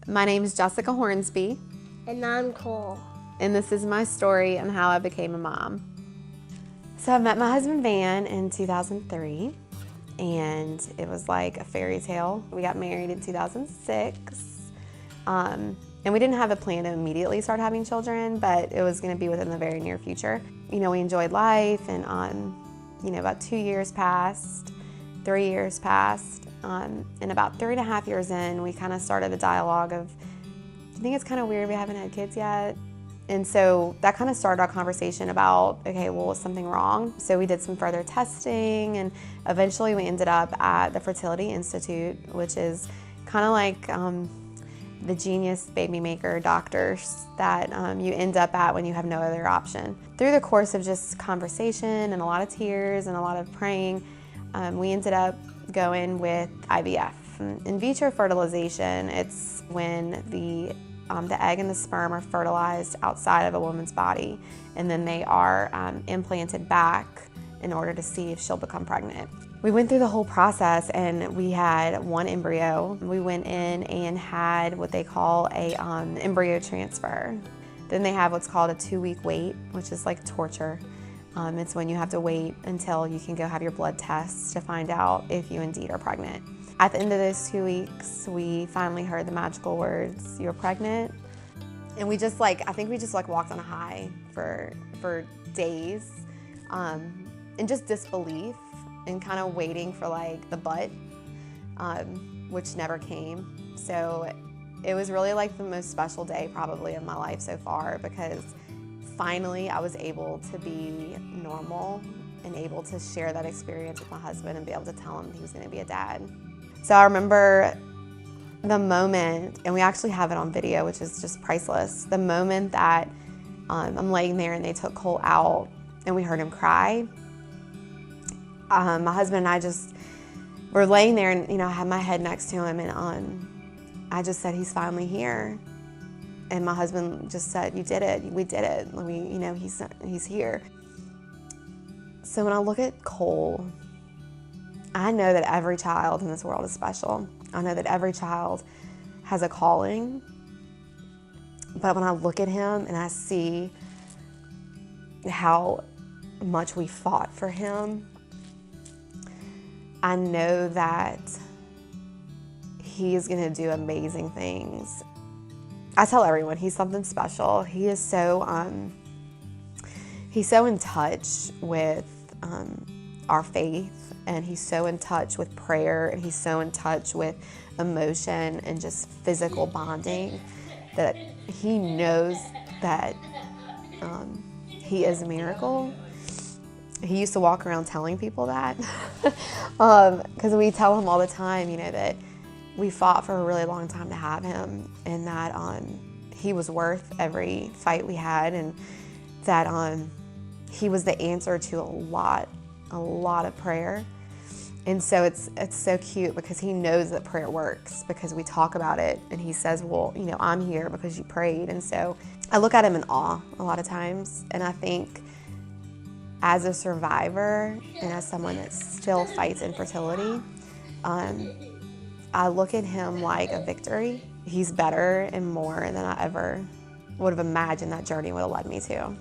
My name is Jessica Hornsby. And I'm Cole. And this is my story on how I became a mom. So I met my husband Van in 2003, and it was like a fairy tale. We got married in 2006, and we didn't have a plan to immediately start having children, but it was going to be within the very near future. You know, we enjoyed life, and about 2 years passed, 3 years passed, and about 3.5 years in, we kind of started a dialogue of, do you think it's kind of weird we haven't had kids yet? And so that kind of started our conversation about, okay, well, is something wrong? So we did some further testing, and eventually we ended up at the Fertility Institute, which is kind of like the genius baby maker doctors that you end up at when you have no other option. Through the course of just conversation and a lot of tears and a lot of praying, we ended up going with IVF. In vitro fertilization, it's when the egg and the sperm are fertilized outside of a woman's body, and then they are implanted back in order to see if she'll become pregnant. We went through the whole process, and we had one embryo. We went in and had what they call a embryo transfer. Then they have what's called a 2-week wait, which is like torture. It's when you have to wait until you can go have your blood tests to find out if you indeed are pregnant. At the end of those 2 weeks, we finally heard the magical words, "You're pregnant." And we just I think we just walked on a high for days, and just disbelief and kind of waiting for the but, which never came. So it was really the most special day probably in my life so far, because finally I was able to be normal and able to share that experience with my husband and be able to tell him he was going to be a dad. So I remember the moment, and we actually have it on video, which is just priceless, the moment that I'm laying there and they took Cole out and we heard him cry. My husband and I just were laying there, and I had my head next to him, and I just said, "He's finally here." And my husband just said, "You did it. We did it. He's here." So when I look at Cole, I know that every child in this world is special. I know that every child has a calling. But when I look at him and I see how much we fought for him, I know that he is going to do amazing things. I tell everyone he's something special. He is so in touch with our faith, and he's so in touch with prayer, and he's so in touch with emotion and just physical bonding, that he knows that he is a miracle. He used to walk around telling people that, because we tell him all the time, that we fought for a really long time to have him, and that he was worth every fight we had, and that he was the answer to a lot of prayer. And so it's so cute, because he knows that prayer works, because we talk about it, and he says, "Well, I'm here because you prayed." And so I look at him in awe a lot of times, and I think as a survivor and as someone that still fights infertility, I look at him like a victory. He's better and more than I ever would have imagined that journey would have led me to.